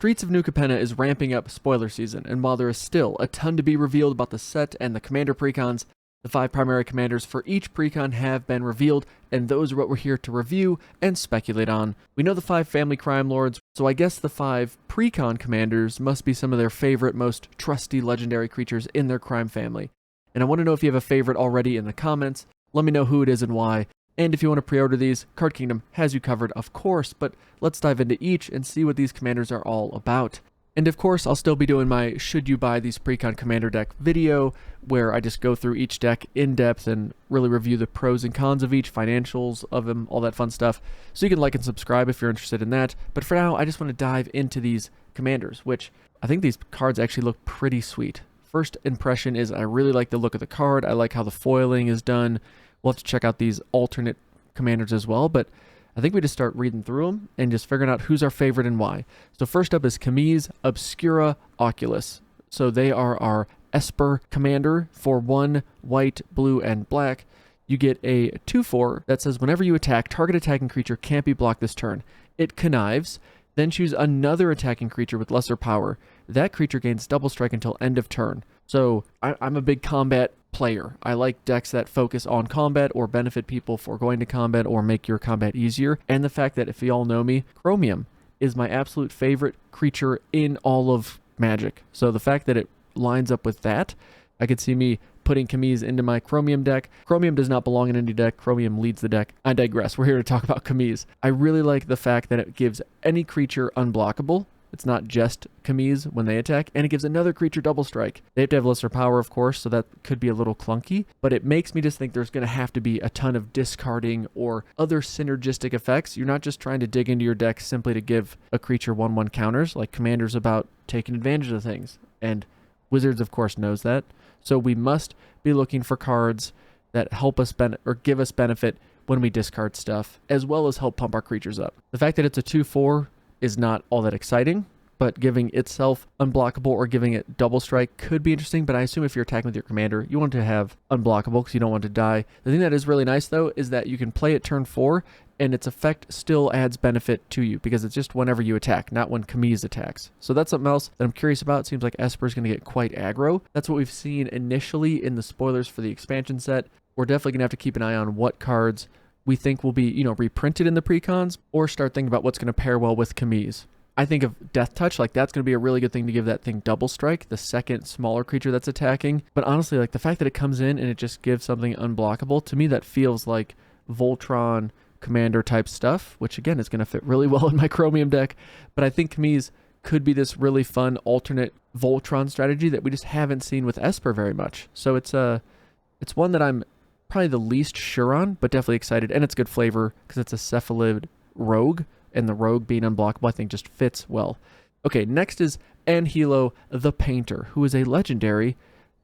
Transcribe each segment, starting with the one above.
Streets of New Capenna is ramping up spoiler season, and while there is still a ton to be revealed about the set and the commander precons, the 5 primary commanders for each precon have been revealed, and those are what we're here to review and speculate on. We know the 5 family crime lords, so I guess the 5 precon commanders must be some of their favorite, most trusty legendary creatures in their crime family. And I want to know if you have a favorite already in the comments. Let me know who it is and why. And if you want to pre-order these, Card Kingdom has you covered, of course, but let's dive into each and see what these commanders are all about. And of course, I'll still be doing my Should You Buy These Precon Commander Deck video, where I just go through each deck in depth and really review the pros and cons of each, financials of them, all that fun stuff. So you can like and subscribe if you're interested in that. But for now, I just want to dive into these commanders, which I think these cards actually look pretty sweet. First impression is I really like the look of the card. I like how the foiling is done. We'll have to check out these alternate commanders as well, but I think we just start reading through them and just figuring out who's our favorite and why. So first up is Kamiz Obscura Oculus. So they are our Esper commander for 1 white, blue, and black. You get a 2/4 that says whenever you attack, target attacking creature can't be blocked this turn. It connives, then choose another attacking creature with lesser power. That creature gains double strike until end of turn. So I'm a big combat player. I like decks that focus on combat or benefit people for going to combat or make your combat easier. And the fact that, if you all know me, Chromium is my absolute favorite creature in all of Magic. So the fact that it lines up with that, I could see me putting Kamiz into my Chromium deck. Chromium does not belong in any deck. Chromium leads the deck. I digress. We're here to talk about Kamiz. I really like the fact that it gives any creature unblockable. It's not just Kamiz when they attack, and it gives another creature double strike. They have to have lesser power, of course, so that could be a little clunky, but it makes me just think there's going to have to be a ton of discarding or other synergistic effects. You're not just trying to dig into your deck simply to give a creature 1/1 counters, like Commander's about taking advantage of things, and Wizards, of course, knows that. So we must be looking for cards that help us or give us benefit when we discard stuff, as well as help pump our creatures up. The fact that it's a 2/4 is not all that exciting, but giving itself unblockable or giving it double strike could be interesting, but I assume if you're attacking with your commander, you want to have unblockable because you don't want to die. The thing that is really nice, though, is that you can play it turn 4, and its effect still adds benefit to you, because it's just whenever you attack, not when Kamiz attacks. So that's something else that I'm curious about. It seems like Esper is going to get quite aggro. That's what we've seen initially in the spoilers for the expansion set. We're definitely going to have to keep an eye on what cards we think will be, reprinted in the precons, or start thinking about what's going to pair well with Kamiz. I think of Death Touch, like that's going to be a really good thing to give that thing double strike, the second smaller creature that's attacking. But honestly, like the fact that it comes in and it just gives something unblockable, to me that feels like Voltron commander type stuff, which again is going to fit really well in my Chromium deck. But I think Kamiz could be this really fun alternate Voltron strategy that we just haven't seen with Esper very much. So it's one that I'm probably the least sure on, but definitely excited, and it's good flavor because it's a Cephalid rogue, and the rogue being unblockable I think just fits well. Okay, next is Anhelo the Painter, who is a legendary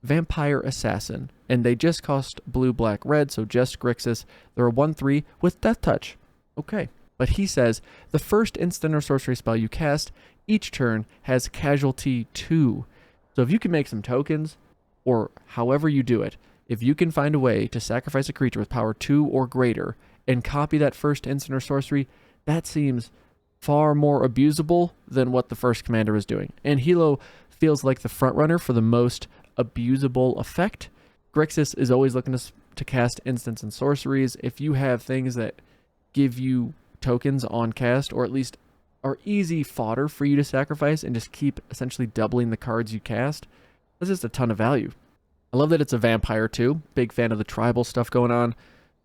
vampire assassin, and they just cost blue, black, red, so just Grixis. They're a 1/3 with Death Touch. Okay, but he says the first instant or sorcery spell you cast each turn has casualty 2. So if you can make some tokens, or however you do it, if you can find a way to sacrifice a creature with power 2 or greater and copy that first instant or sorcery, that seems far more abusable than what the first commander is doing. And Hilo feels like the front runner for the most abusable effect. Grixis is always looking to cast instants and sorceries. If you have things that give you tokens on cast, or at least are easy fodder for you to sacrifice and just keep essentially doubling the cards you cast, that's just a ton of value. I love that it's a vampire too. Big fan of the tribal stuff going on,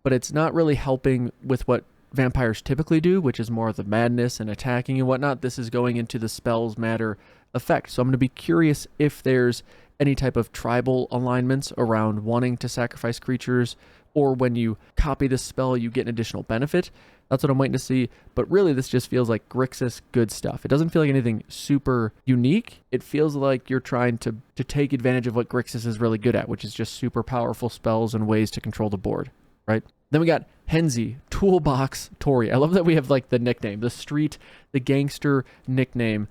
but it's not really helping with what vampires typically do, which is more of the madness and attacking and whatnot. This is going into the spells matter effect. So I'm going to be curious if there's any type of tribal alignments around wanting to sacrifice creatures, or when you copy the spell, you get an additional benefit. That's what I'm waiting to see. But really, this just feels like Grixis good stuff. It doesn't feel like anything super unique. It feels like you're trying to take advantage of what Grixis is really good at, which is just super powerful spells and ways to control the board, right? Then we got Henzi Toolbox Tori. I love that we have like the nickname, the gangster nickname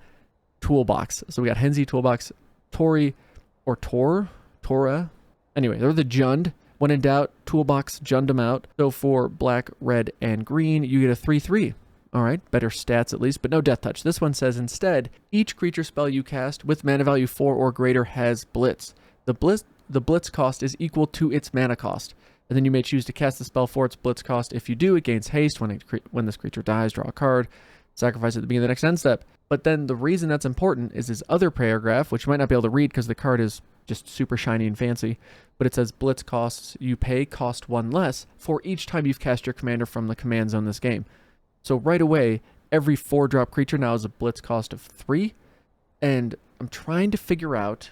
Toolbox. So we got Henzi Toolbox Tori, or Tora. Anyway, they're the Jund. When in doubt, Toolbox Jund them out. So for black, red, and green, you get a 3/3. All right, better stats at least, but no death touch. This one says instead, each creature spell you cast with mana value 4 or greater has Blitz. The Blitz cost is equal to its mana cost. And then you may choose to cast the spell for its Blitz cost. If you do, it gains haste. When this creature dies, draw a card, sacrifice it at the beginning of the next end step. But then the reason that's important is this other paragraph, which you might not be able to read because the card is just super shiny and fancy. But it says Blitz costs you pay cost 1 less for each time you've cast your commander from the command zone this game. So right away, every 4-drop creature now has a Blitz cost of 3. And I'm trying to figure out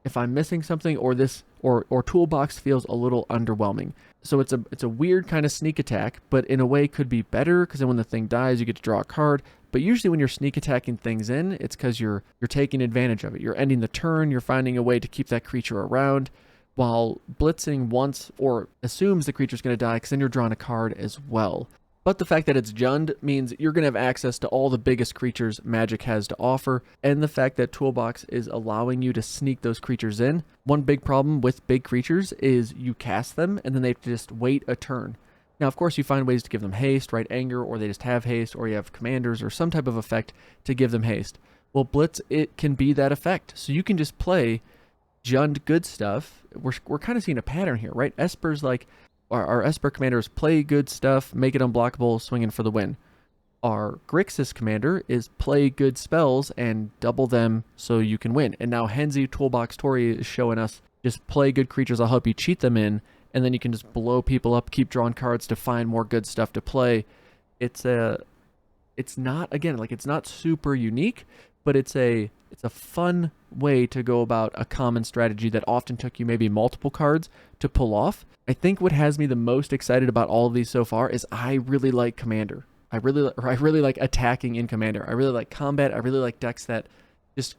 if I'm missing something or this or Toolbox feels a little underwhelming. So it's a weird kind of sneak attack, but in a way could be better because then when the thing dies, you get to draw a card. But usually when you're sneak attacking things in, it's because you're taking advantage of it. You're ending the turn, you're finding a way to keep that creature around, while blitzing once or assumes the creature's going to die because then you're drawing a card as well. But the fact that it's Jund means you're going to have access to all the biggest creatures Magic has to offer, and the fact that Toolbox is allowing you to sneak those creatures in. One big problem with big creatures is you cast them, and then they have to just wait a turn. Now, of course, you find ways to give them haste, right? Anger, or they just have haste, or you have commanders, or some type of effect to give them haste. Well, Blitz, it can be that effect. So you can just play Jund good stuff. We're kind of seeing a pattern here, right? Esper's like... Our Esper commanders play good stuff, make it unblockable, swinging for the win. Our Grixis commander is play good spells and double them so you can win. And now Henzi Toolbox Tori is showing us just play good creatures, I'll help you cheat them in, and then you can just blow people up, keep drawing cards to find more good stuff to play. It's not, again, like it's not super unique, but it's a fun way to go about a common strategy that often took you maybe multiple cards to pull off. I think what has me the most excited about all of these so far is I really like Commander. I really like attacking in Commander. I really like combat. I really like decks that just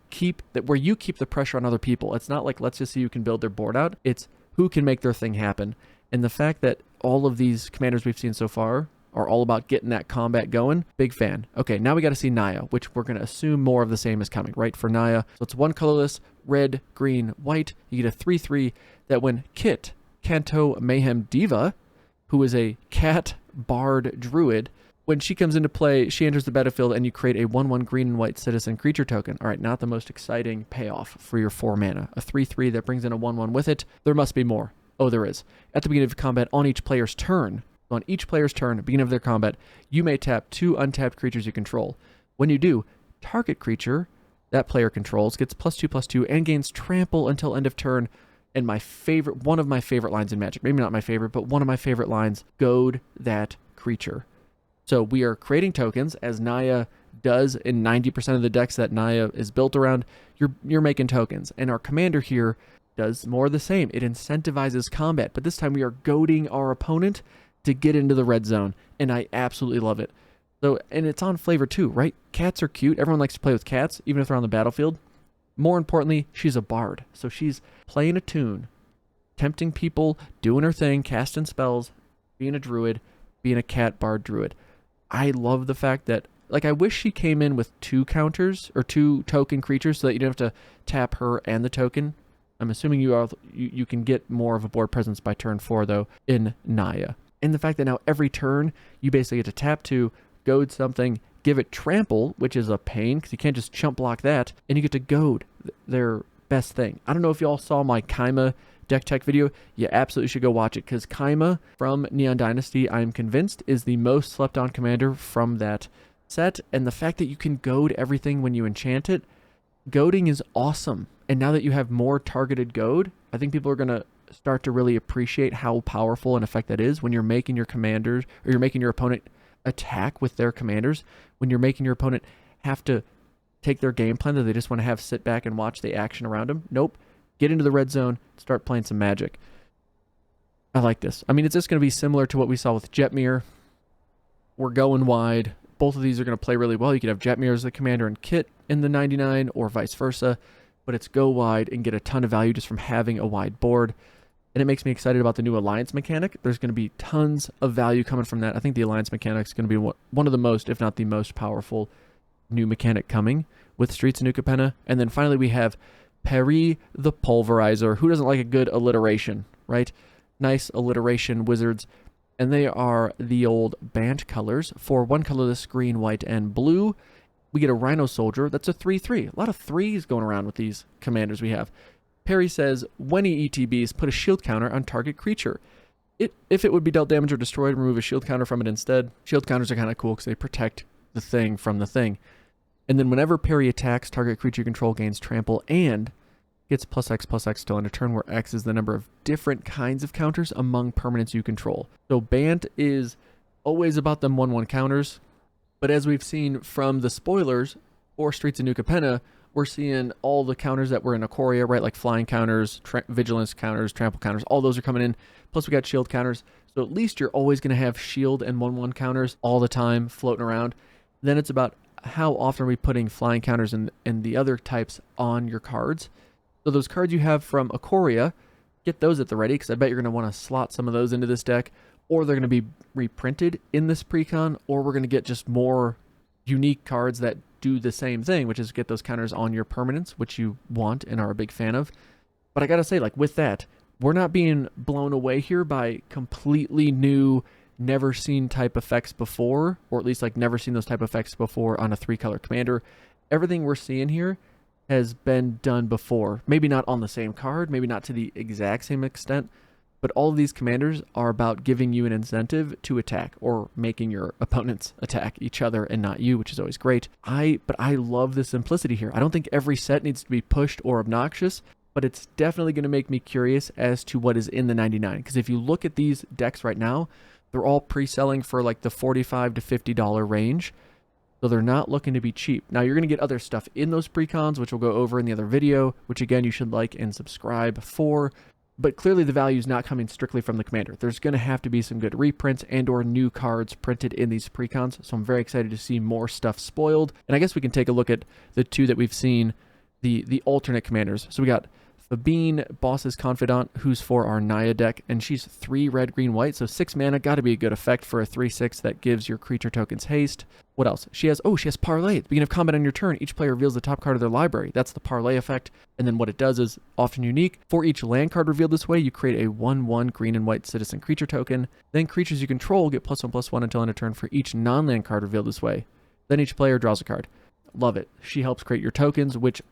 where you keep the pressure on other people. It's not like let's just see who can build their board out. It's who can make their thing happen. And the fact that all of these commanders we've seen so far are all about getting that combat going, big fan. Okay, now we got to see Naya, which we're going to assume more of the same is coming, right? For Naya, so it's 1 colorless, red, green, white. You get a 3/3 that when Kit, Kanto Mayhem Diva, who is a cat bard druid, when she comes into play, she enters the battlefield and you create a 1/1 green and white citizen creature token. All right, not the most exciting payoff for your 4 mana. A 3/3 that brings in a 1/1 with it. There must be more. Oh, there is. At the beginning of combat on each player's turn, beginning of their combat, you may tap 2 untapped creatures you control. When you do, target creature that player controls gets +2/+2 and gains trample until end of turn. And one of my favorite lines in Magic, maybe not my favorite, but one of my favorite lines, goad that creature. So we are creating tokens, as Naya does in 90% of the decks that Naya is built around. You're making tokens, and our commander here does more of the same. It incentivizes combat, but this time we are goading our opponent to get into the red zone, and I absolutely love it. So, and it's on flavor too, right? Cats are cute. Everyone likes to play with cats, even if they're on the battlefield. More importantly, she's a bard, so she's playing a tune, tempting people, doing her thing, casting spells, being a druid, being a cat bard druid. I love the fact that, like, I wish she came in with 2 counters or 2 token creatures so that you don't have to tap her and the token. I'm assuming you can get more of a board presence by turn 4 though in Naya. And the fact that now every turn you basically get to tap 2, goad something, give it trample, which is a pain because you can't just chump block that, and you get to goad their best thing. I don't know if y'all saw my Kaima deck tech video. You absolutely should go watch it because Kaima from Neon Dynasty, I'm convinced, is the most slept on commander from that set. And the fact that you can goad everything when you enchant it, goading is awesome. And now that you have more targeted goad, I think people are going to start to really appreciate how powerful an effect that is when you're making your commanders, or you're making your opponent attack with their commanders, when you're making your opponent have to take their game plan that they just want to have sit back and watch the action around them. Nope. Get into the red zone, start playing some Magic. I like this. I mean, it's just going to be similar to what we saw with Jetmir. We're going wide. Both of these are going to play really well. You could have Jetmir as the commander and Kit in the 99, or vice versa, but it's go wide and get a ton of value just from having a wide board. And it makes me excited about the new Alliance mechanic. There's going to be tons of value coming from that. I think the Alliance mechanic is going to be one of the most, if not the most powerful new mechanic coming with Streets of New Capenna. And then finally we have Peri the Pulverizer. Who doesn't like a good alliteration, right? Nice alliteration, wizards. and they are the old Bant colors. For one colorless, green, white, and blue, we get a Rhino Soldier. That's a 3/3. A lot of threes going around with these commanders we have. Perry says, when he ETBs, put a shield counter on target creature. If it would be dealt damage or destroyed, remove a shield counter from it instead. Shield counters are kind of cool because they protect the thing from the thing. And then whenever Perry attacks, target creature you control gains trample and gets +X/+X till end of turn, where X is the number of different kinds of counters among permanents you control. So Bant is always about them 1/1 counters, but as we've seen from the spoilers for Streets of New Capenna, we're seeing all the counters that were in Ikoria, right? Like flying counters, vigilance counters, trample counters, all those are coming in. Plus we got shield counters. So at least you're always going to have shield and 1/1 counters all the time floating around. Then it's about how often are we putting flying counters and the other types on your cards. So those cards you have from Ikoria, get those at the ready, because I bet you're going to want to slot some of those into this deck, or they're going to be reprinted in this precon, or we're going to get just more unique cards that do the same thing, which is get those counters on your permanents, which you want and are a big fan of. But I gotta say, like, with that, we're not being blown away here by completely new, never seen type effects before, or at least like never seen those type of effects before on a 3-color commander. Everything we're seeing here has been done before. Maybe not on the same card, maybe not to the exact same extent, but all of these commanders are about giving you an incentive to attack, or making your opponents attack each other and not you, which is always great. But I love the simplicity here. I don't think every set needs to be pushed or obnoxious, but it's definitely going to make me curious as to what is in the 99. Because if you look at these decks right now, they're all pre-selling for like the $45 to $50 range. So they're not looking to be cheap. Now you're going to get other stuff in those precons, which we'll go over in the other video, which again, you should like and subscribe for. But clearly the value is not coming strictly from the commander. There's going to have to be some good reprints and or new cards printed in these precons. So I'm very excited to see more stuff spoiled. And I guess we can take a look at the two that we've seen, the alternate commanders. So we got Fabine, Boss's Confidant, who's for our Naya deck, and she's 3 red, green, white, so 6 mana, gotta be a good effect for a 3/6 that gives your creature tokens haste. What else? She has Parlay. At the beginning of combat on your turn, each player reveals the top card of their library. That's the Parlay effect, and then what it does is often unique. For each land card revealed this way, you create a 1/1 green and white citizen creature token. Then creatures you control get +1/+1 until end of turn for each non-land card revealed this way. Then each player draws a card. Love it. She helps create your tokens, which,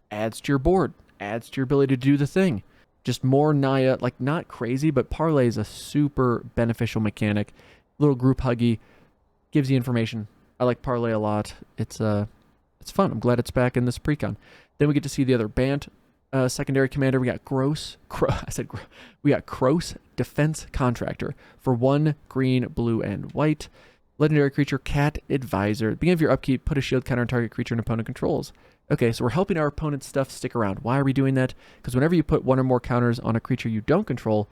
adds to your board. Adds to your ability to do the thing. Just more Naya, like not crazy, but Parlay is a super beneficial mechanic. Little group huggy, gives you information. I like Parlay a lot. It's fun. I'm glad it's back in this precon. Then we get to see the other Bant secondary commander. We got we got Kroos, Defense Contractor for 1 green, blue, and white. Legendary creature, Cat Advisor. At the beginning of your upkeep, put a shield counter on target creature an opponent controls. Okay, so we're helping our opponent's stuff stick around. Why are we doing that? Because whenever you put 1 or more counters on a creature you don't control,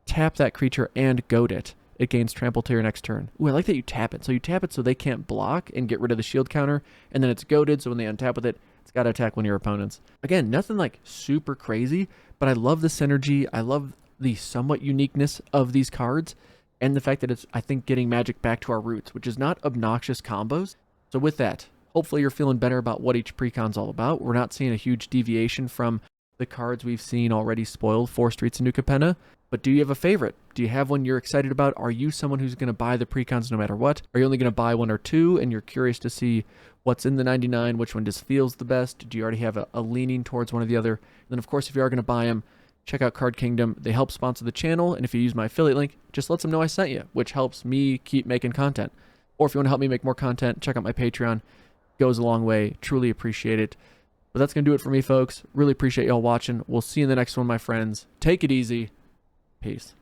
tap that creature and goad it. It gains trample to your next turn. Ooh, I like that you tap it. So you tap it so they can't block and get rid of the shield counter, and then it's goaded, so when they untap with it, it's got to attack one of your opponents. Again, nothing like super crazy, but I love the synergy. I love the somewhat uniqueness of these cards, and the fact that it's, I think, getting Magic back to our roots, which is not obnoxious combos. So with that, hopefully you're feeling better about what each precon's all about. We're not seeing a huge deviation from the cards we've seen already spoiled for Streets of New Capenna. But do you have a favorite? Do you have one you're excited about? Are you someone who's going to buy the precons no matter what? Are you only going to buy 1 or 2 and you're curious to see what's in the 99, which one just feels the best? Do you already have a leaning towards one or the other? And then, of course, if you are going to buy them, check out Card Kingdom. They help sponsor the channel, and if you use my affiliate link, just let them know I sent you, which helps me keep making content. Or if you want to help me make more content, check out my Patreon. Goes a long way. Truly appreciate it. But that's going to do it for me, folks. Really appreciate y'all watching. We'll see you in the next one, my friends. Take it easy. Peace.